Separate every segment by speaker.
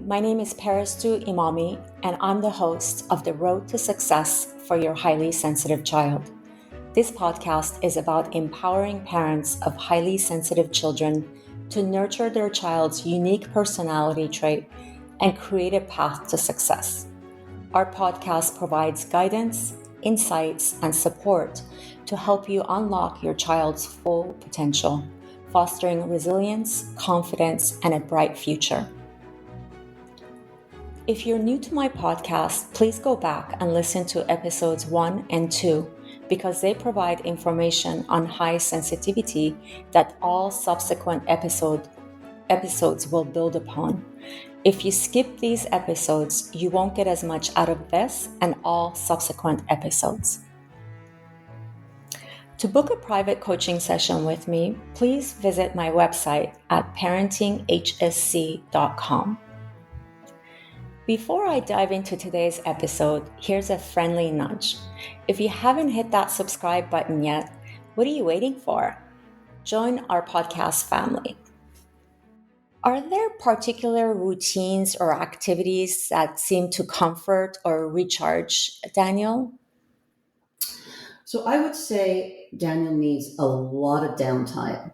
Speaker 1: my name is Parastu Imami, and I'm the host of The Road to Success for Your Highly Sensitive Child. This podcast is about empowering parents of highly sensitive children to nurture their child's unique personality trait and create a path to success. Our podcast provides guidance, insights, and support to help you unlock your child's full potential, fostering resilience, confidence, and a bright future. If you're new to my podcast, please go back and listen to episodes 1 and 2 because they provide information on high sensitivity that all subsequent episodes will build upon. If you skip these episodes, you won't get as much out of this and all subsequent episodes. To book a private coaching session with me, please visit my website at parentinghsc.com. Before I dive into today's episode, here's a friendly nudge. If you haven't hit that subscribe button yet, what are you waiting for? Join our podcast family. Are there particular routines or activities that seem to comfort or recharge Daniel?
Speaker 2: So I would say Daniel needs a lot of downtime.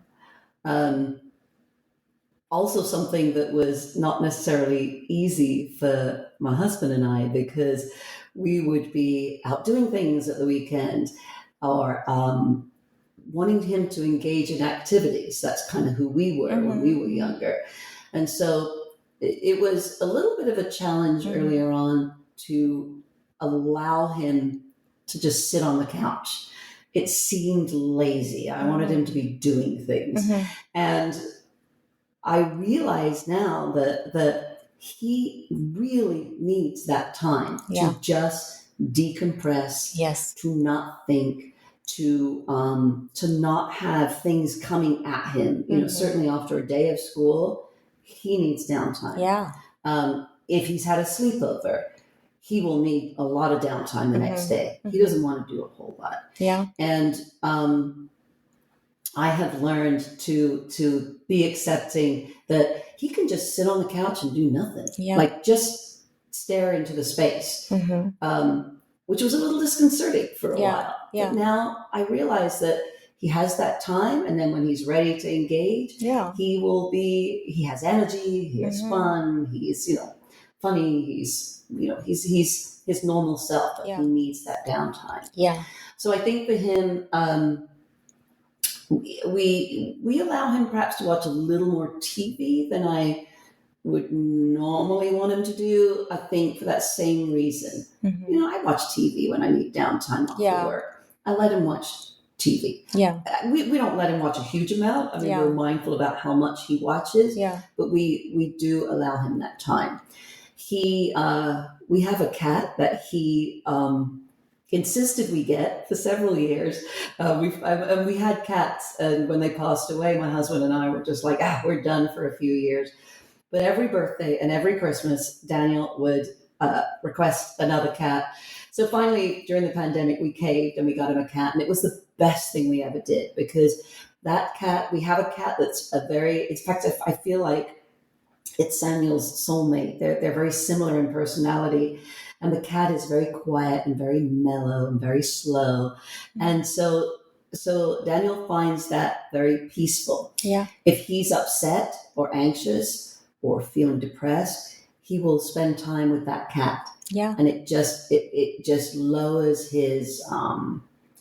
Speaker 2: Also something that was not necessarily easy for my husband and I, because we would be out doing things at the weekend or wanting him to engage in activities. That's kind of who we were when we were younger. And so it was a little bit of a challenge earlier on to allow him to just sit on the couch. It seemed lazy. I wanted him to be doing things. And I realize now that he really needs that time to just decompress, to not think, to not have things coming at him. You know, certainly after a day of school, he needs downtime. If he's had a sleepover, he will need a lot of downtime the next day. He doesn't want to do a whole lot. And I have learned to be accepting that he can just sit on the couch and do nothing, like just stare into the space, which was a little disconcerting for a while. But now I realize that he has that time, and then when he's ready to engage, he has energy, he has fun, he's funny, he's his normal self, but he needs that downtime. So I think for him, we allow him perhaps to watch a little more TV than I would normally want him to do. I think for that same reason. I watch TV when I need downtime after work. I let him watch TV. We don't let him watch a huge amount. I mean, we're mindful about how much he watches, but we do allow him that time. We have a cat that he insisted we get for several years. We had cats, and when they passed away, my husband and I were just like, we're done for a few years. But every birthday and every Christmas, Daniel would request another cat. So finally, during the pandemic, we caved and we got him a cat, and it was the best thing we ever did, because that cat, we have a cat that's in fact, I feel like it's Samuel's soulmate. They're very similar in personality. And the cat is very quiet and very mellow and very slow. And so Daniel finds that very peaceful. If he's upset or anxious or feeling depressed, he will spend time with that cat. And it just lowers his,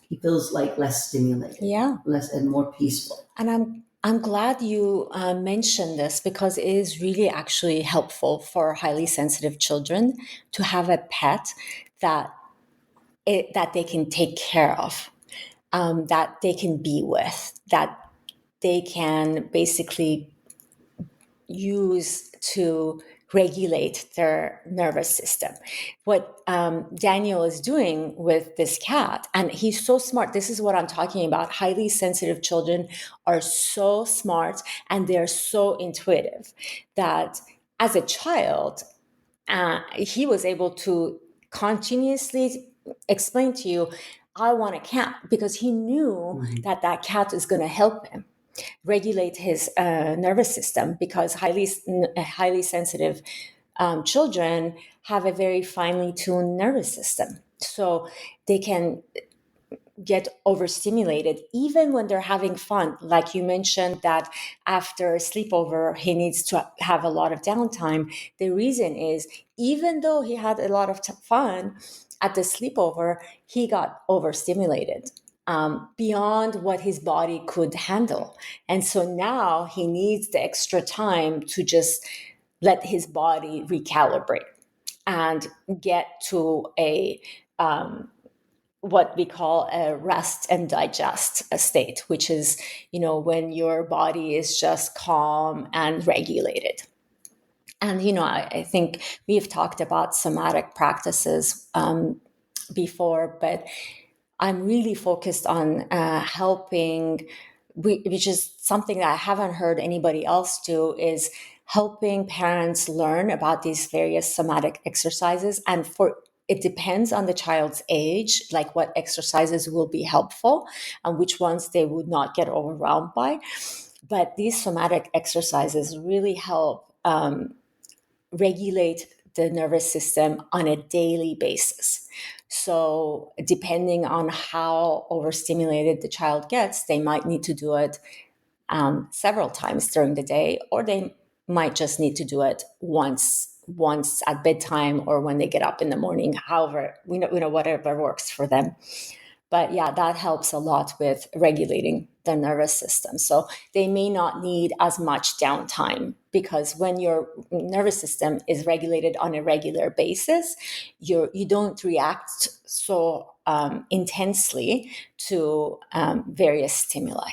Speaker 2: he feels like less stimulated, less and more peaceful.
Speaker 1: And I'm glad you mentioned this, because it is really actually helpful for highly sensitive children to have a pet that they can take care of, that they can be with, that they can basically use to regulate their nervous system. What Daniel is doing with this cat, and he's so smart. This is what I'm talking about. Highly sensitive children are so smart, and they're so intuitive that as a child, he was able to continuously explain to you, I want a cat, because he knew that cat is going to help him regulate his nervous system, because highly sensitive children have a very finely tuned nervous system. So they can get overstimulated even when they're having fun. Like you mentioned that after a sleepover, he needs to have a lot of downtime. The reason is even though he had a lot of fun at the sleepover, he got overstimulated beyond what his body could handle. And so now he needs the extra time to just let his body recalibrate and get to a what we call a rest and digest state, which is, when your body is just calm and regulated. And, I think we've talked about somatic practices before, but I'm really focused on helping, which is something that I haven't heard anybody else do, is helping parents learn about these various somatic exercises. And it depends on the child's age, like what exercises will be helpful and which ones they would not get overwhelmed by. But these somatic exercises really help regulate the nervous system on a daily basis. So depending on how overstimulated the child gets, they might need to do it several times during the day, or they might just need to do it once at bedtime or when they get up in the morning, however, whatever works for them. But yeah, that helps a lot with regulating the nervous system. So they may not need as much downtime, because when your nervous system is regulated on a regular basis, you don't react so intensely to various stimuli,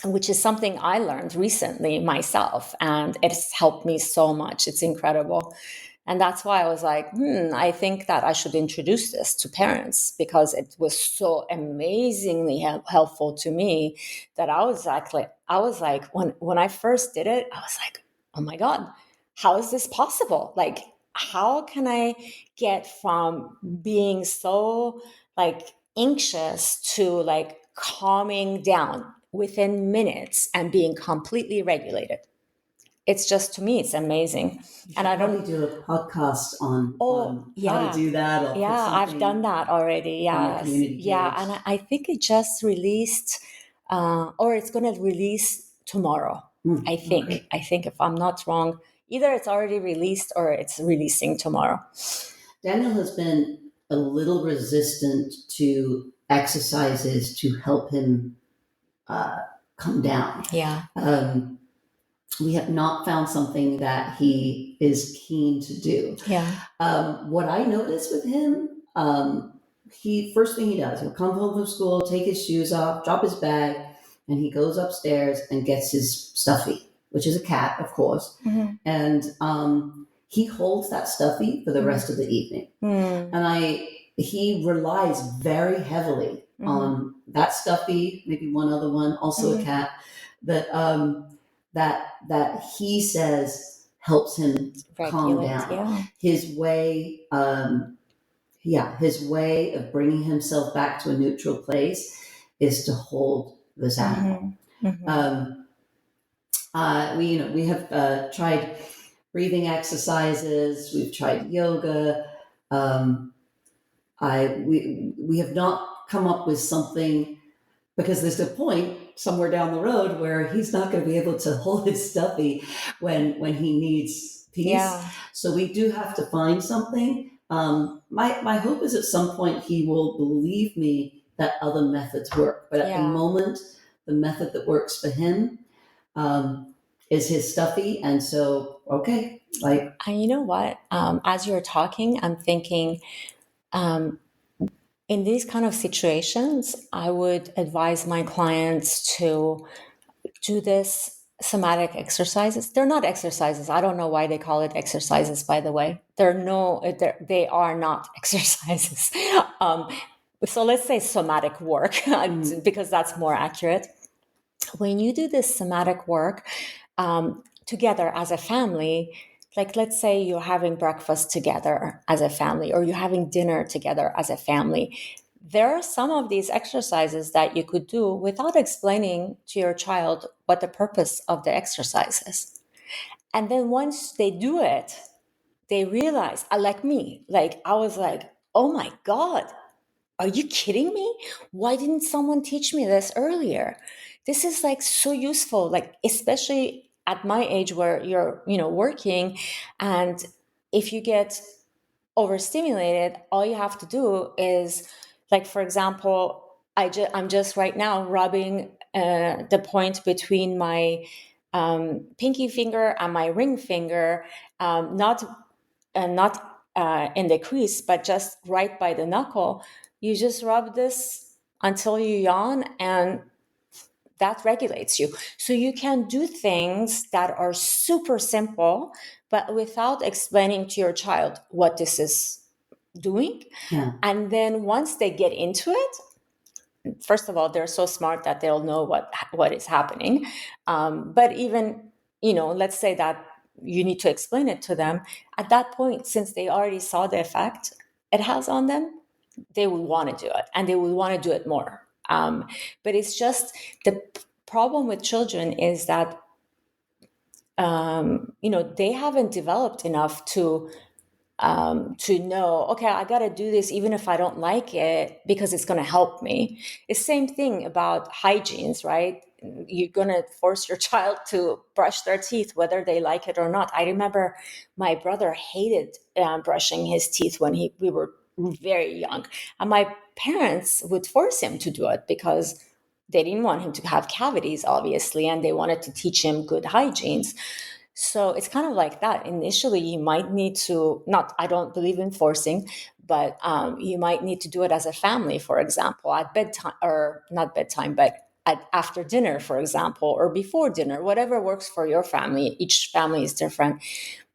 Speaker 1: which is something I learned recently myself, and it's helped me so much. It's incredible. And that's why I was like, I think that I should introduce this to parents, because it was so amazingly helpful to me that I was like, when I first did it, I was like, oh my God, how is this possible? Like, how can I get from being so like anxious to like calming down within minutes and being completely regulated? It's just, to me, it's amazing.
Speaker 2: You
Speaker 1: And
Speaker 2: should
Speaker 1: I
Speaker 2: probably
Speaker 1: don't.
Speaker 2: do a podcast on
Speaker 1: Oh,
Speaker 2: how to
Speaker 1: yeah.
Speaker 2: do that, or put
Speaker 1: Yeah, I've done
Speaker 2: something
Speaker 1: that already.
Speaker 2: on the
Speaker 1: Yes.
Speaker 2: community
Speaker 1: Yeah.
Speaker 2: page.
Speaker 1: And I think it just released, or it's going to release tomorrow. I think.
Speaker 2: Okay.
Speaker 1: I think, if I'm not wrong, either it's already released or it's releasing tomorrow.
Speaker 2: Daniel has been a little resistant to exercises to help him come down.
Speaker 1: Yeah.
Speaker 2: We have not found something that he is keen to do.
Speaker 1: Yeah.
Speaker 2: What I notice with him, he first thing he does, he'll come home from school, take his shoes off, drop his bag, and he goes upstairs and gets his stuffy, which is a cat, of course, and he holds that stuffy for the rest of the evening. And he relies very heavily on that stuffy, maybe one other one, also a cat, that that he says helps him calm
Speaker 1: Regulate.
Speaker 2: down.
Speaker 1: Yeah.
Speaker 2: His way, his way of bringing himself back to a neutral place is to hold this animal. We have tried breathing exercises. We've tried yoga. We have not come up with something, because there's a point somewhere down the road where he's not going to be able to hold his stuffy when he needs peace.
Speaker 1: Yeah.
Speaker 2: So we do have to find something. My hope is at some point he will believe me that other methods work. But at the moment, the method that works for him is his stuffy. And so, okay.
Speaker 1: And you know what? As you're talking, I'm thinking, in these kind of situations, I would advise my clients to do this somatic exercises. They're not exercises. I don't know why they call it exercises, by the way. They are not exercises. So let's say somatic work, because that's more accurate. When you do this somatic work together as a family, like let's say you're having breakfast together as a family, or you're having dinner together as a family, there are some of these exercises that you could do without explaining to your child what the purpose of the exercise is. And then once they do it, they realize, like me, like I was like, oh my God, are you kidding me? Why didn't someone teach me this earlier? This is like so useful, like especially at my age where you're, working, and if you get overstimulated, all you have to do is, like, for example, I'm just right now rubbing the point between my pinky finger and my ring finger, not in the crease, but just right by the knuckle. You just rub this until you yawn, and that regulates you. So you can do things that are super simple, but without explaining to your child what this is doing.
Speaker 2: Yeah.
Speaker 1: And then once they get into it, first of all, they're so smart that they'll know what is happening. But even, let's say that you need to explain it to them. At that point, since they already saw the effect it has on them, they would want to do it, and they would want to do it more. But it's just the problem with children is that they haven't developed enough to know, okay, I got to do this even if I don't like it because it's going to help me. It's the same thing about hygienes, right? You're going to force your child to brush their teeth whether they like it or not. I remember my brother hated brushing his teeth when we were very young, and my parents would force him to do it because they didn't want him to have cavities, obviously, and they wanted to teach him good hygienes. So it's kind of like that. Initially, you might need to, not, I don't believe in forcing, but you might need to do it as a family, for example, at bedtime, or not bedtime, but after dinner, for example, or before dinner, whatever works for your family. Each family is different,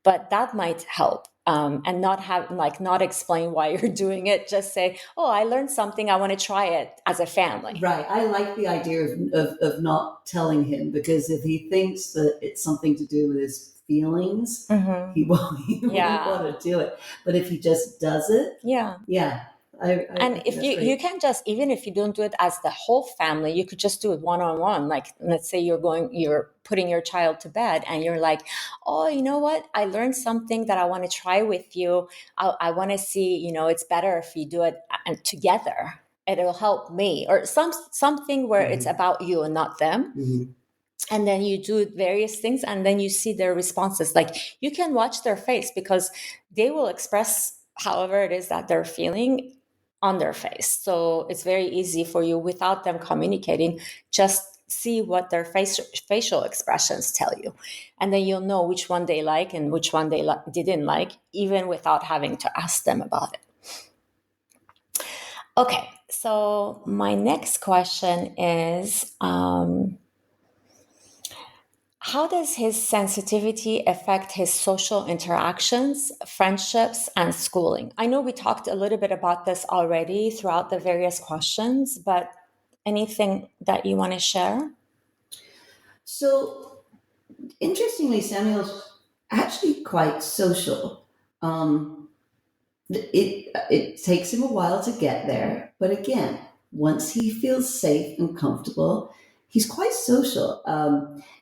Speaker 1: but that might help. And not explain why you're doing it. Just say, oh, I learned something. I want to try it as a family.
Speaker 2: Right. I like the idea of not telling him, because if he thinks that it's something to do with his feelings, he won't want to do it. But if he just does it,
Speaker 1: yeah.
Speaker 2: I
Speaker 1: And if you can just, even if you don't do it as the whole family, you could just do it one-on-one. Like, let's say you're putting your child to bed and you're like, oh, you know what? I learned something that I want to try with you. I want to see, it's better if you do it together. It'll help me, or something where it's about you and not them. And then you do various things, and then you see their responses. Like, you can watch their face because they will express however it is that they're feeling on their face. So it's very easy for you, without them communicating, just see what their facial expressions tell you. And then you'll know which one they like and which one they didn't like, even without having to ask them about it. Okay, so my next question is, how does his sensitivity affect his social interactions, friendships, and schooling? I know we talked a little bit about this already throughout the various questions, but anything that you want to share?
Speaker 2: So, interestingly, Samuel's actually quite social. It takes him a while to get there, but again, once he feels safe and comfortable, he's quite social,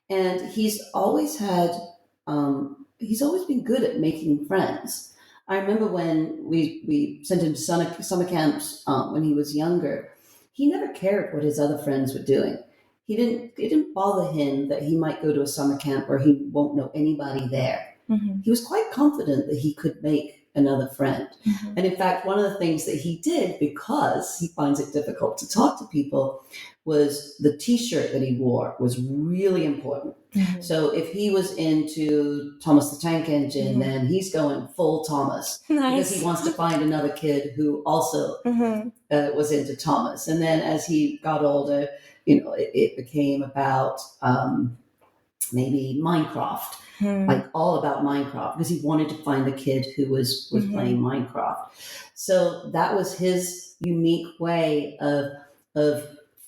Speaker 2: and he's always been good at making friends. I remember when we sent him to summer camps when he was younger. He never cared what his other friends were doing. It didn't bother him that he might go to a summer camp where he won't know anybody there. He was quite confident that he could make another friend. And in fact, one of the things that he did, because he finds it difficult to talk to people, was the t-shirt that he wore was really important. So if he was into Thomas the Tank Engine, then he's going full Thomas.
Speaker 1: Nice.
Speaker 2: Because he wants to find another kid who also was into Thomas. And then as he got older, it became about maybe Minecraft. Like all about Minecraft, because he wanted to find the kid who was playing Minecraft. So that was his unique way of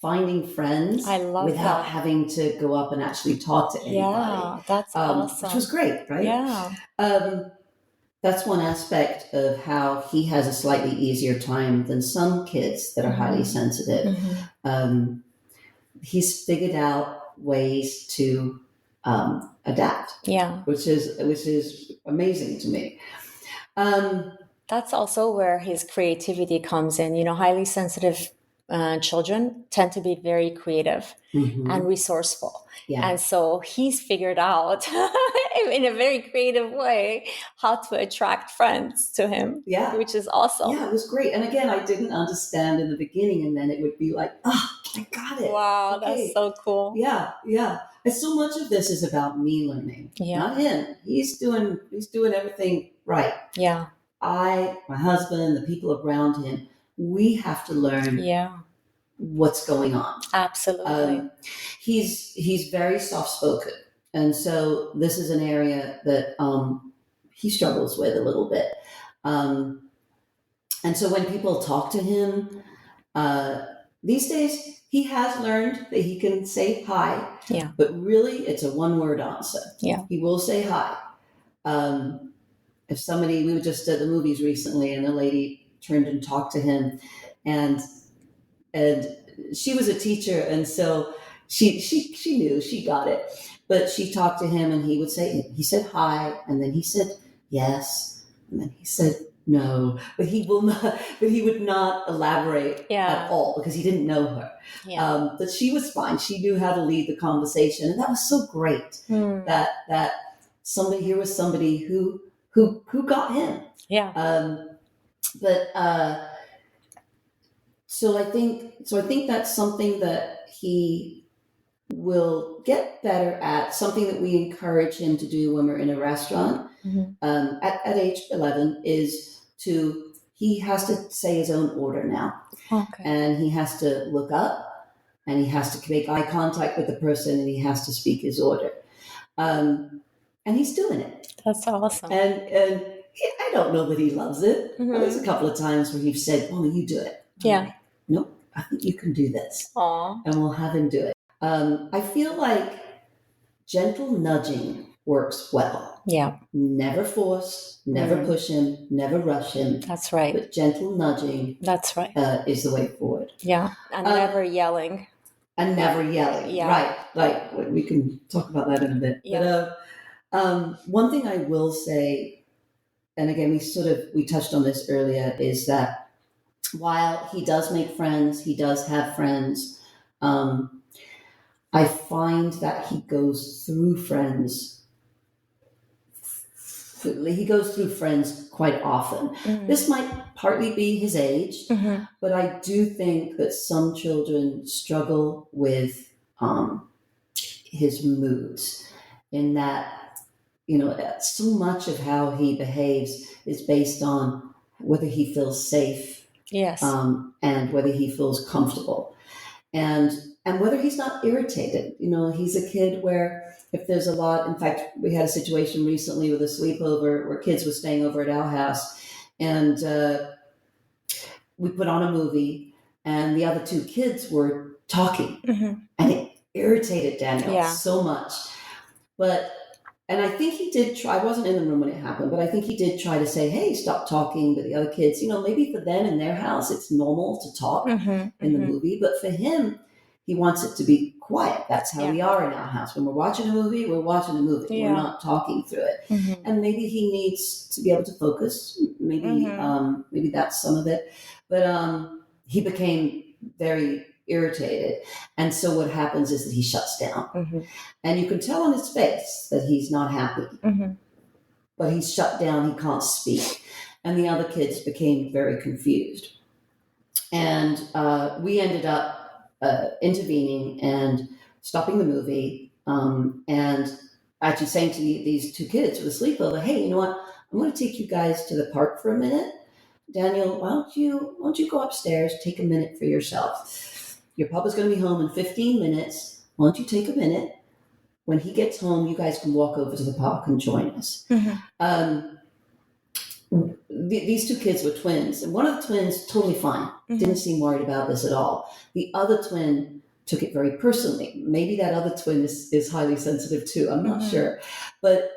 Speaker 2: finding friends without having to go up and actually talk to anybody.
Speaker 1: Yeah, that's awesome.
Speaker 2: Which was great, right?
Speaker 1: Yeah.
Speaker 2: That's one aspect of how he has a slightly easier time than some kids that are highly sensitive. He's figured out ways to adapt, which is amazing to me.
Speaker 1: That's also where his creativity comes in. Highly sensitive children tend to be very creative and resourceful.
Speaker 2: Yeah.
Speaker 1: And so he's figured out in a very creative way how to attract friends to him,
Speaker 2: Yeah.
Speaker 1: which is awesome.
Speaker 2: Yeah, it was great. And again, I didn't understand in the beginning, and then it would be like, oh, I got it.
Speaker 1: Wow,
Speaker 2: Okay.
Speaker 1: that's so cool.
Speaker 2: Yeah, yeah. And so much of this is about me learning, not him. He's doing everything right.
Speaker 1: Yeah.
Speaker 2: My husband, the people around him, we have to learn what's going on.
Speaker 1: Absolutely.
Speaker 2: He's very soft spoken, and so this is an area that he struggles with a little bit. And so when people talk to him, these days he has learned that he can say hi.
Speaker 1: Yeah.
Speaker 2: But really, it's a one-word answer.
Speaker 1: Yeah.
Speaker 2: He will say hi. If somebody, we were just at the movies recently, and a lady turned and talked to him, and she was a teacher, and so she knew, she got it. But she talked to him, and he said hi, and then he said yes, and then he said no, but he would not elaborate at all because he didn't know her. Yeah. But she was fine. She knew how to lead the conversation, and that was so great. That somebody here was somebody who got him. Yeah. So I think that's something that he will get better at, something that we encourage him to do when we're in a restaurant. At age 11 is he has to say his own order now. Okay. And he has to look up, and he has to make eye contact with the person, and he has to speak his order. And he's doing it. That's awesome. And I don't know that he loves it. Well, there's a couple of times where he's said, "Oh, you do it." Yeah. Like, nope, I think you can do this. Aww. And we'll have him do it. I feel like gentle nudging works well. Yeah. Never force, never push him, never rush him. That's right. But gentle nudging. That's right. Is the way forward. Yeah. And never yelling. And never yelling. Yeah. Right. Like, we can talk about that in a bit. Yeah. But one thing I will say, and again, we touched on this earlier, is that while he does make friends, he does have friends, I find that he goes through friends. He goes through friends quite often. Mm-hmm. This might partly be his age, but I do think that some children struggle with his moods, in that, so much of how he behaves is based on whether he feels safe, yes, and whether he feels comfortable, and whether he's not irritated. He's a kid where, if there's a lot, in fact, we had a situation recently with a sleepover where kids were staying over at our house, and we put on a movie, and the other two kids were talking, and it irritated Daniel so much. And I think he did try, I wasn't in the room when it happened, but I think he did try to say, hey, stop talking to the other kids. Maybe for them in their house, it's normal to talk in the movie, but for him, he wants it to be quiet. That's how we are in our house. When we're watching a movie, we're watching a movie. Yeah. We're not talking through it. And maybe he needs to be able to focus. Maybe maybe that's some of it. But he became very irritated. And so what happens is that he shuts down. And you can tell on his face that he's not happy. But he's shut down. He can't speak. And the other kids became very confused. And we ended up intervening and stopping the movie, and actually saying to these two kids with a sleepover, hey, you know what? I'm going to take you guys to the park for a minute. Daniel, why don't you go upstairs, take a minute for yourself? Your papa's going to be home in 15 minutes. Why don't you take a minute? When he gets home, you guys can walk over to the park and join us. These two kids were twins, and one of the twins totally fine, didn't seem worried about this at all. The other twin took it very personally. Maybe that other twin is highly sensitive too. I'm not sure, but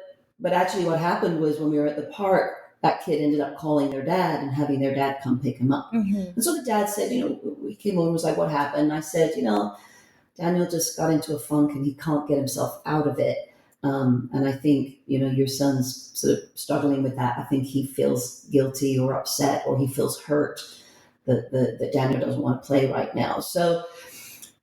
Speaker 2: actually, what happened was, when we were at the park, that kid ended up calling their dad and having their dad come pick him up. And so the dad said, we came over and was like, what happened? And I said, Daniel just got into a funk and he can't get himself out of it. And I think, your son's sort of struggling with that. I think he feels guilty or upset, or he feels hurt that Daniel doesn't want to play right now. So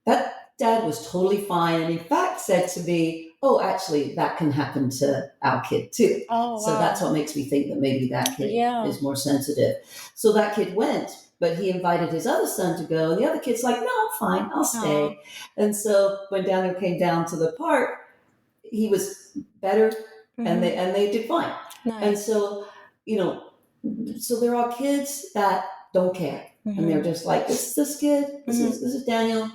Speaker 2: that dad was totally fine, and in fact said to me, "Oh, actually, that can happen to our kid too."
Speaker 1: Oh,
Speaker 2: So that's
Speaker 1: wow.
Speaker 2: what makes me think that maybe that kid
Speaker 1: Yeah.
Speaker 2: is more sensitive. So that kid went, but he invited his other son to go, and the other kid's like, "No, I'm fine, I'll stay." And so when Daniel came down to the park, he was better, and they did fine. And
Speaker 1: Nice.
Speaker 2: so, you know, so there are kids that don't care, and they're just like, this kid, this is Daniel.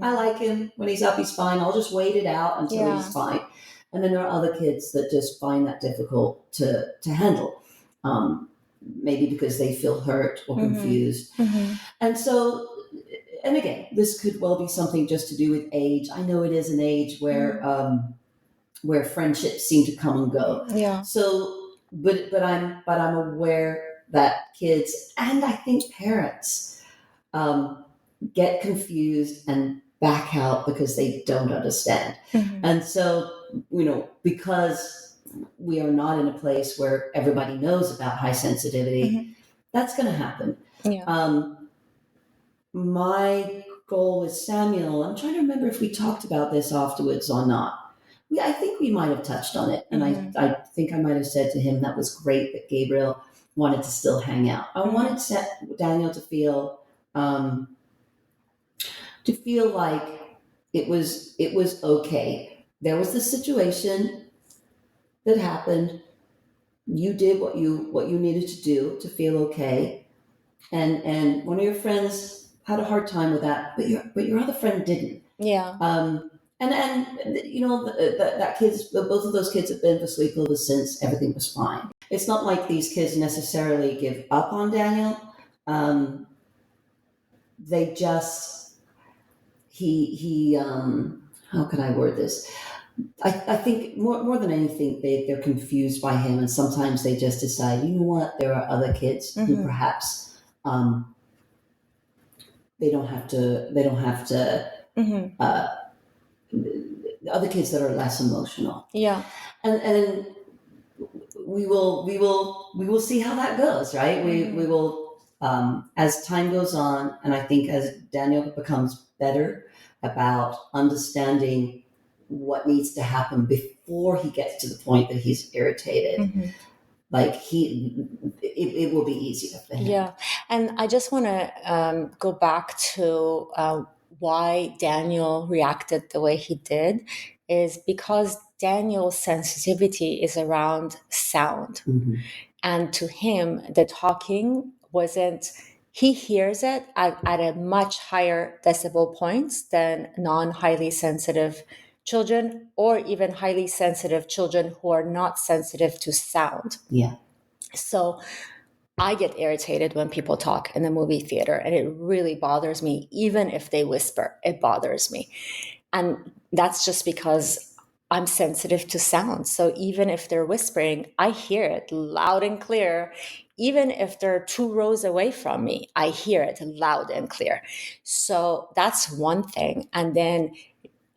Speaker 2: I like him. When he's up, he's fine. I'll just wait it out until
Speaker 1: Yeah.
Speaker 2: he's fine. And then there are other kids that just find that difficult to handle, maybe because they feel hurt or confused. And so, and again, this could well be something just to do with age. I know it is an age where friendships seem to come and go.
Speaker 1: Yeah.
Speaker 2: So, but I'm aware that kids, and I think parents, get confused and back out because they don't understand. And so, because we are not in a place where everybody knows about high sensitivity, that's going to happen.
Speaker 1: Yeah.
Speaker 2: My goal with Samuel, I'm trying to remember if we talked about this afterwards or not. I think we might have touched on it. And I think I might have said to him that was great that Gabriel wanted to still hang out. I wanted Daniel to feel like it was okay. There was this situation that happened. You did what you needed to do to feel okay. And one of your friends had a hard time with that, but your other friend didn't.
Speaker 1: Yeah.
Speaker 2: And that kids, both of those kids have been for sleepovers since. Everything was fine. It's not like these kids necessarily give up on Daniel. They just he how can I word this? I think more than anything, they're confused by him, and sometimes they just decide, you know what, there are other kids who perhaps they don't have to other kids that are less emotional.
Speaker 1: Yeah.
Speaker 2: And we will see how that goes, right? We will, as time goes on, and I think as Daniel becomes better about understanding what needs to happen before he gets to the point that he's irritated, like it will be easier for him.
Speaker 1: Yeah. And I just want to go back to why Daniel reacted the way he did, is because Daniel's sensitivity is around sound. And to him, the talking wasn't, he hears it at a much higher decibel points than non-highly sensitive children, or even highly sensitive children who are not sensitive to sound.
Speaker 2: Yeah.
Speaker 1: So I get irritated when people talk in the movie theater, and it really bothers me. Even if they whisper, it bothers me. And that's just because I'm sensitive to sound. So even if they're whispering, I hear it loud and clear. Even if they're 2 rows away from me, I hear it loud and clear. So that's one thing. And then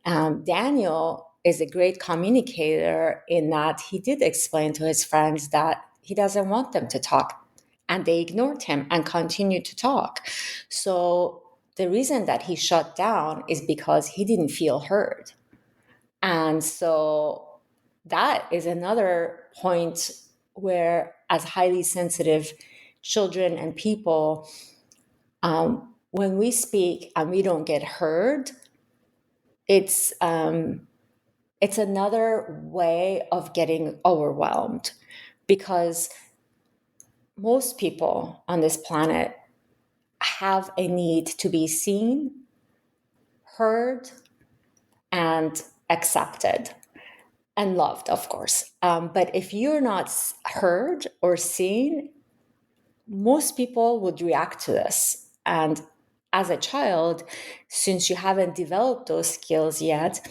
Speaker 1: Daniel is a great communicator in that he did explain to his friends that he doesn't want them to talk, and they ignored him and continued to talk. So the reason that he shut down is because he didn't feel heard. And so that is another point where, as highly sensitive children and people, when we speak and we don't get heard, it's another way of getting overwhelmed, because most people on this planet have a need to be seen, heard, and accepted and loved, of course. But if you're not heard or seen, most people would react to this. And as a child, since you haven't developed those skills yet,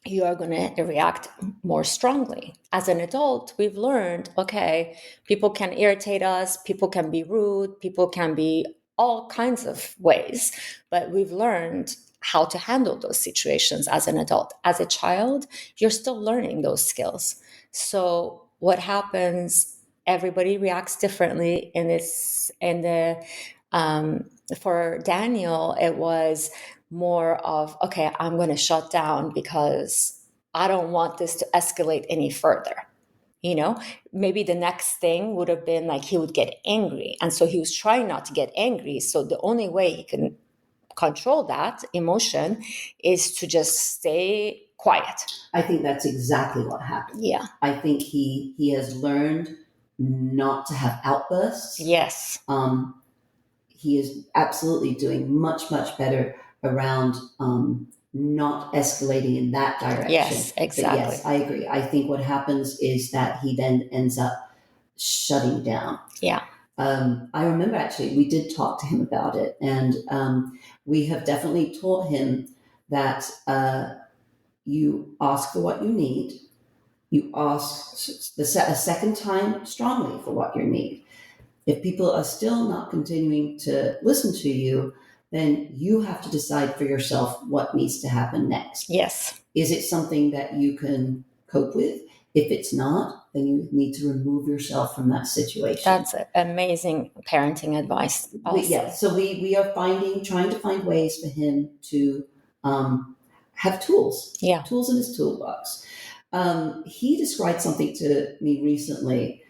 Speaker 1: you are going to react more strongly. As an adult, we've learned, okay, people can irritate us, people can be rude, people can be all kinds of ways. But we've learned how to handle those situations as an adult. As a child, you're still learning those skills. So what happens, everybody reacts differently, and it's in the for Daniel, it was more of, okay, I'm going to shut down because I don't want this to escalate any further. You know, maybe the next thing would have been like he would get angry. And so he was trying not to get angry. So the only way he can control that emotion is to just stay quiet.
Speaker 2: I think that's exactly what happened.
Speaker 1: Yeah.
Speaker 2: I think he has learned not to have outbursts.
Speaker 1: Yes.
Speaker 2: He is absolutely doing much better around not escalating in that direction.
Speaker 1: Yes, exactly.
Speaker 2: But yes, I agree. I think what happens is that he then ends up shutting down.
Speaker 1: Yeah.
Speaker 2: I remember actually we did talk to him about it, and we have definitely taught him that you ask for what you need. You ask a second time strongly for what you need. If people are still not continuing to listen to you, then you have to decide for yourself what needs to happen next.
Speaker 1: Yes.
Speaker 2: Is it something that you can cope with? If it's not, then you need to remove yourself from that situation.
Speaker 1: That's amazing parenting advice. Also.
Speaker 2: So we are trying to find ways for him to have tools.
Speaker 1: Yeah.
Speaker 2: Tools in his toolbox. He described something to me recently.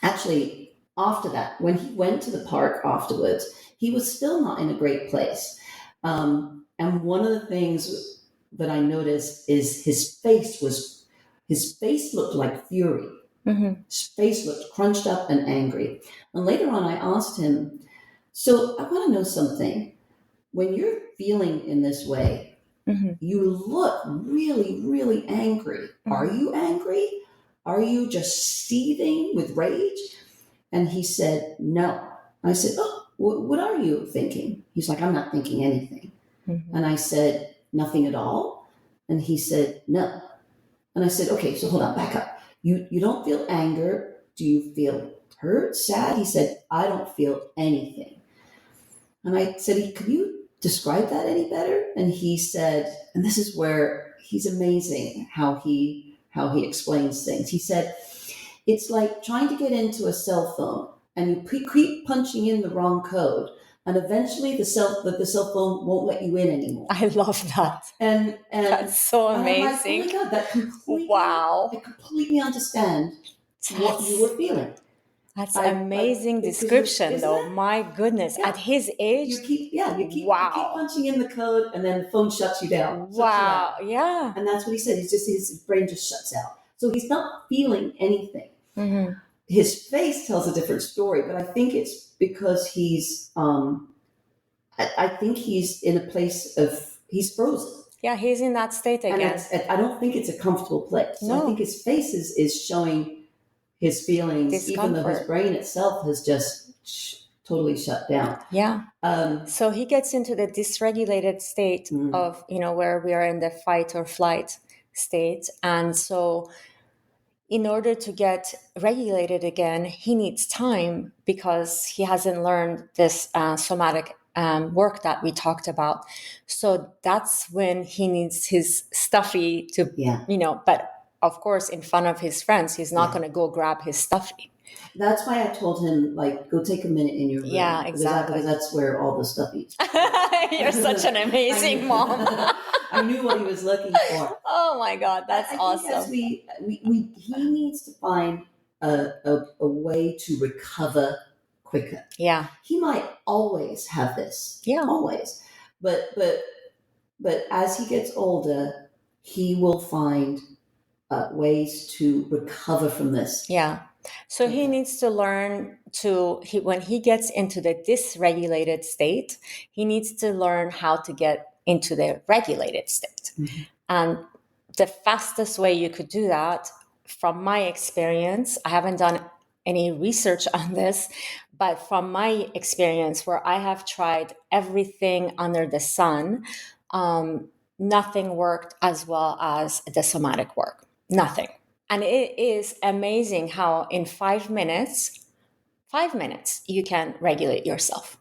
Speaker 2: Actually, after that, when he went to the park afterwards, he was still not in a great place. And one of the things that I noticed is his face looked like fury.
Speaker 1: Mm-hmm.
Speaker 2: His face looked crunched up and angry. And later on, I asked him, so I want to know something. When you're feeling in this way,
Speaker 1: mm-hmm.
Speaker 2: you look really, really angry. Mm-hmm. Are you angry? Are you just seething with rage? And he said, no. I said, oh, what are you thinking? He's like, I'm not thinking anything. Mm-hmm. And I said, nothing at all? And he said, no. And I said, okay, so hold on, back up. You don't feel anger. Do you feel hurt, sad? He said, I don't feel anything. And I said, can you describe that any better? And he said, and this is where he's amazing how he explains things. He said, it's like trying to get into a cell phone and you keep punching in the wrong code, and eventually the cell phone won't let you in anymore.
Speaker 1: I love that.
Speaker 2: And
Speaker 1: that's so amazing.
Speaker 2: Like, oh my God, that completely,
Speaker 1: wow.
Speaker 2: I completely understand what you were feeling.
Speaker 1: That's amazing description, though. My goodness, at his age,
Speaker 2: you keep punching in the code, and then the phone shuts you down.
Speaker 1: Wow, yeah.
Speaker 2: And that's what he said. His brain just shuts out, so he's not feeling anything.
Speaker 1: Mm-hmm.
Speaker 2: His face tells a different story, but I think it's because he's. I think he's in a place of he's frozen.
Speaker 1: Yeah, he's in that state again.
Speaker 2: And I don't think it's a comfortable place. So
Speaker 1: no.
Speaker 2: I think his face is showing his feelings,
Speaker 1: discomfort.
Speaker 2: even though his brain itself has just totally shut down.
Speaker 1: Yeah. So he gets into the dysregulated state of, where we are in the fight or flight state. And so in order to get regulated again, he needs time because he hasn't learned this somatic work that we talked about. So that's when he needs his stuffy to, but of course, in front of his friends, he's not going to go grab his stuffy.
Speaker 2: That's why I told him, go take a minute in your room.
Speaker 1: Yeah, exactly.
Speaker 2: Because that's where all the stuff is.
Speaker 1: You're such an amazing mom.
Speaker 2: I knew what he was looking for.
Speaker 1: Oh my God, that's awesome.
Speaker 2: As he needs to find a way to recover quicker.
Speaker 1: Yeah.
Speaker 2: He might always have this.
Speaker 1: Yeah.
Speaker 2: Always. But as he gets older, he will find ways to recover from this.
Speaker 1: Yeah. So he needs to learn when he gets into the dysregulated state, he needs to learn how to get into the regulated state. Mm-hmm. And the fastest way you could do that, from my experience, I haven't done any research on this, but from my experience where I have tried everything under the sun, nothing worked as well as the somatic work. Nothing. And it is amazing how in 5 minutes, you can regulate yourself.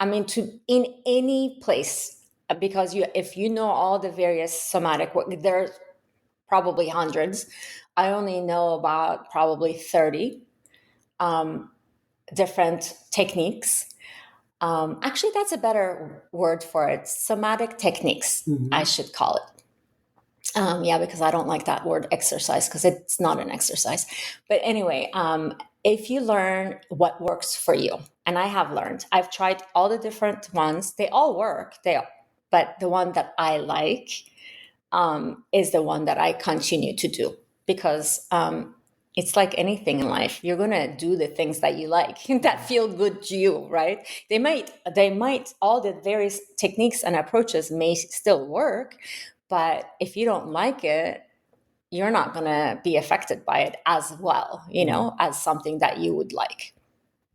Speaker 1: to in any place, because if you know all the various somatic, there's probably hundreds. I only know about probably 30 different techniques. Actually, that's a better word for it. Somatic techniques, I should call it. Yeah, because I don't like that word exercise, because it's not an exercise. But anyway, if you learn what works for you, and I have learned, I've tried all the different ones. They all work. But the one that I like is the one that I continue to do, because it's like anything in life. You're gonna do the things that you like that feel good to you, right? They might all the various techniques and approaches may still work, but if you don't like it, you're not gonna be affected by it as well, as something that you would like.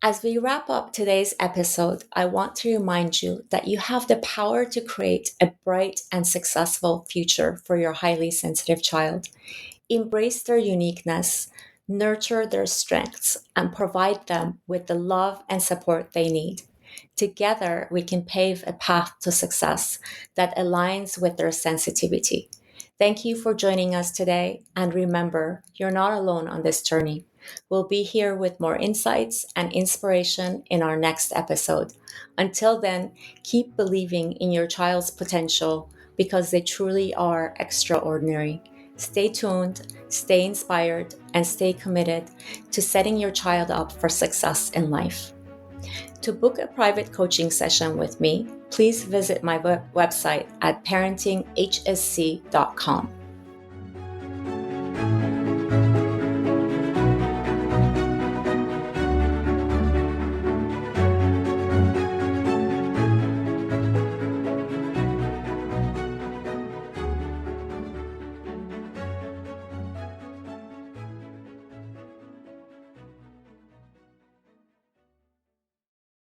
Speaker 1: As we wrap up today's episode, I want to remind you that you have the power to create a bright and successful future for your highly sensitive child. Embrace their uniqueness, nurture their strengths, and provide them with the love and support they need. Together, we can pave a path to success that aligns with their sensitivity. Thank you for joining us today, and remember, you're not alone on this journey. We'll be here with more insights and inspiration in our next episode. Until then, keep believing in your child's potential, because they truly are extraordinary. Stay tuned, stay inspired, and stay committed to setting your child up for success in life. To book a private coaching session with me, please visit my website at parentinghsc.com.